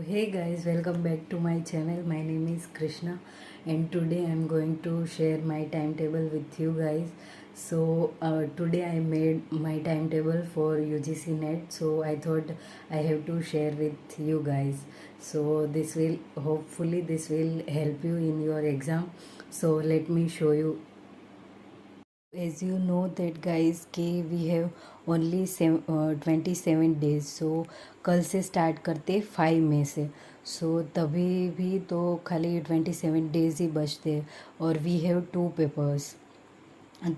Hey guys, welcome back to my channel. My name is Krishna and today I am going to share my timetable with you guys. Today I made my timetable for UGC NET, so I thought I have to share with you guys. So this will hopefully this will help you in your exam. So let me show you. As you know that guys कि we have only 27 days, so कल से start करते 5 मई से. सो तभी भी तो खाली 27 days ही बचते हैं और वी हैव 2 पेपर्स.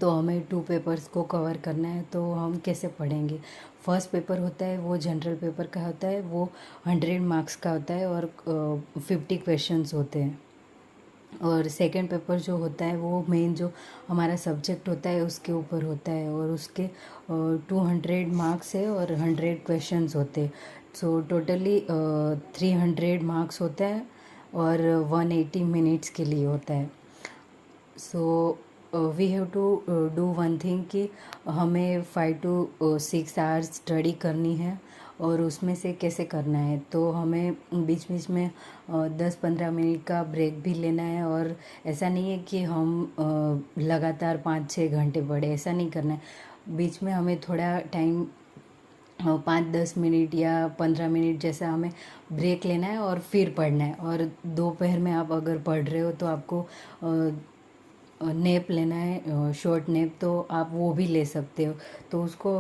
तो हमें 2 पेपर्स को कवर करना है. तो हम कैसे पढ़ेंगे? फर्स्ट पेपर होता है वो जनरल पेपर का होता है, वो 100 मार्क्स का होता है और 50 क्वेश्चंस होते हैं. और सेकंड पेपर जो होता है वो मेन जो हमारा सब्जेक्ट होता है उसके ऊपर होता है और उसके 200 मार्क्स है और 100 क्वेश्चंस होते हैं. सो टोटली 300 मार्क्स होता है और 180 मिनट्स के लिए होता है. So we have to do one thing कि हमें 5 to 6 आवर्स स्टडी करनी है. और उसमें से कैसे करना है, तो हमें बीच बीच में 10-15 मिनट का ब्रेक भी लेना है. और ऐसा नहीं है कि हम लगातार 5-6 घंटे पढ़े, ऐसा नहीं करना है. बीच में हमें थोड़ा टाइम 5-10 मिनट या 15 मिनट जैसा हमें ब्रेक लेना है और फिर पढ़ना है. और दोपहर में आप अगर पढ़ रहे हो तो आपको नेप लेना है, शॉर्ट नेप, तो आप वो भी ले सकते हो. तो उसको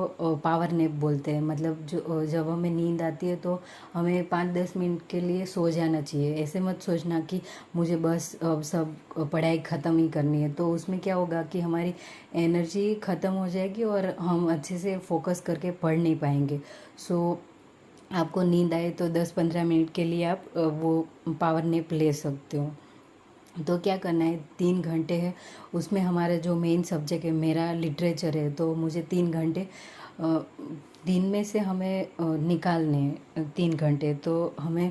पावर नेप बोलते हैं. मतलब जो जब हमें नींद आती है तो हमें 5-10 मिनट के लिए सो जाना चाहिए. ऐसे मत सोचना कि मुझे बस अब सब पढ़ाई ख़त्म ही करनी है. तो उसमें क्या होगा कि हमारी एनर्जी ख़त्म हो जाएगी और हम अच्छे से फोकस करके पढ़ नहीं पाएंगे. सो आपको नींद आए तो 10-15 मिनट के लिए आप वो पावर नेप ले सकते हो. तो क्या करना है, 3 घंटे है उसमें हमारा जो मेन सब्जेक्ट है, मेरा लिटरेचर है, तो मुझे 3 घंटे दिन में से हमें निकालने हैं 3 घंटे. तो हमें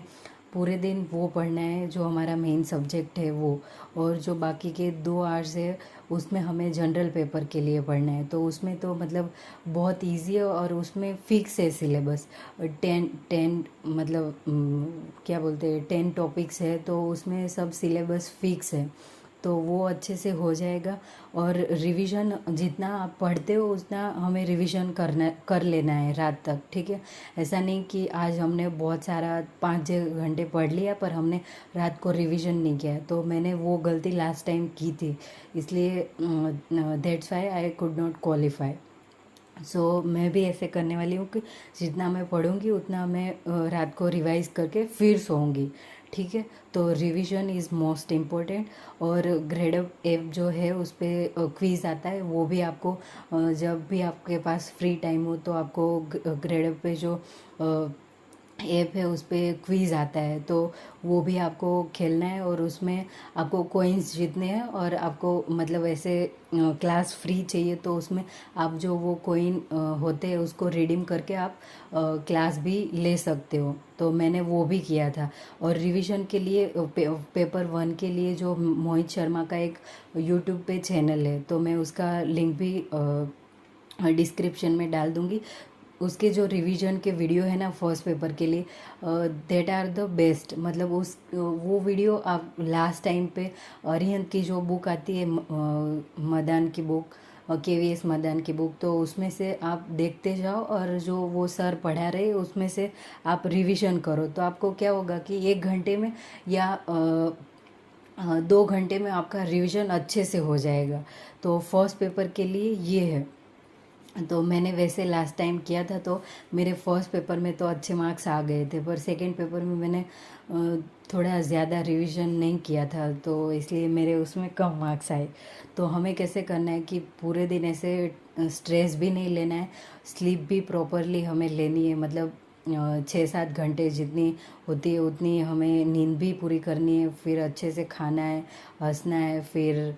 पूरे दिन वो पढ़ना है जो हमारा मेन सब्जेक्ट है वो. और जो बाकी के 2 आवर्स है उसमें हमें जनरल पेपर के लिए पढ़ना है. तो उसमें तो मतलब बहुत इजी है और उसमें फिक्स है सिलेबस. 10 मतलब क्या बोलते हैं 10 टॉपिक्स है, तो उसमें सब सिलेबस फिक्स है. तो वो अच्छे से हो जाएगा. और रिवीजन जितना आप पढ़ते हो उतना हमें रिवीजन कर लेना है रात तक, ठीक है. ऐसा नहीं कि आज हमने बहुत सारा 5-6 घंटे पढ़ लिया पर हमने रात को रिवीजन नहीं किया. तो मैंने वो गलती लास्ट टाइम की थी, इसलिए that's why I could not qualify. So मैं भी ऐसे करने वाली हूँ कि जितना मैं पढ़ूँगी उतना मैं रात को रिवाइज़ करके फिर सोऊंगी, ठीक है. तो रिवीजन इज़ मोस्ट इम्पोर्टेंट. और ग्रेडअप ऐप जो है उस पर क्विज़ आता है, वो भी आपको जब भी आपके पास फ्री टाइम हो तो आपको ग्रेडअप पे जो ऐप है उस पर क्विज़ आता है, तो वो भी आपको खेलना है. और उसमें आपको कोइंस जीतने हैं और आपको मतलब ऐसे क्लास फ्री चाहिए, तो उसमें आप जो वो कोइन होते हैं उसको रिडीम करके आप क्लास भी ले सकते हो. तो मैंने वो भी किया था. और रिवीजन के लिए पेपर 1 के लिए जो मोहित शर्मा का एक यूट्यूब पे चैनल है, तो मैं उसका लिंक भी डिस्क्रिप्शन में डाल दूँगी. उसके जो रिवीजन के वीडियो है ना फर्स्ट पेपर के लिए, देट आर द बेस्ट. मतलब वो वीडियो आप लास्ट टाइम पे अरिहंत की जो बुक आती है, मदान की बुक, KVS मदान की बुक, तो उसमें से आप देखते जाओ और जो वो सर पढ़ा रहे उसमें से आप रिवीजन करो. तो आपको क्या होगा कि 1 घंटे में या 2 घंटे में आपका रिवीजन अच्छे से हो जाएगा. तो फर्स्ट पेपर के लिए ये है. तो मैंने वैसे लास्ट टाइम किया था, तो मेरे फर्स्ट पेपर में तो अच्छे मार्क्स आ गए थे, पर सेकंड पेपर में मैंने थोड़ा ज़्यादा रिवीजन नहीं किया था, तो इसलिए मेरे उसमें कम मार्क्स आए. तो हमें कैसे करना है कि पूरे दिन ऐसे स्ट्रेस भी नहीं लेना है, स्लीप भी प्रॉपरली हमें लेनी है. मतलब 6-7 घंटे जितनी होती है उतनी हमें नींद भी पूरी करनी है. फिर अच्छे से खाना है, हंसना है, फिर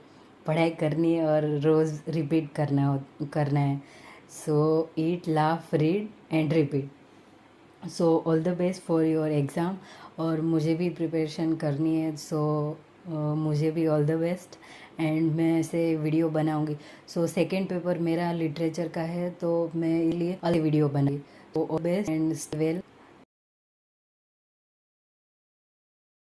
पढ़ाई करनी है और रोज़ रिपीट करना है. So eat, laugh, read and repeat. So all the best for your exam. और मुझे भी प्रिपरेशन करनी है, सो मुझे भी ऑल द बेस्ट. एंड मैं ऐसे वीडियो बनाऊंगी. सो सेकंड पेपर मेरा लिटरेचर का है, तो मैं इसलिए अलग वीडियो बनाऊंगी. तो all best and stay well.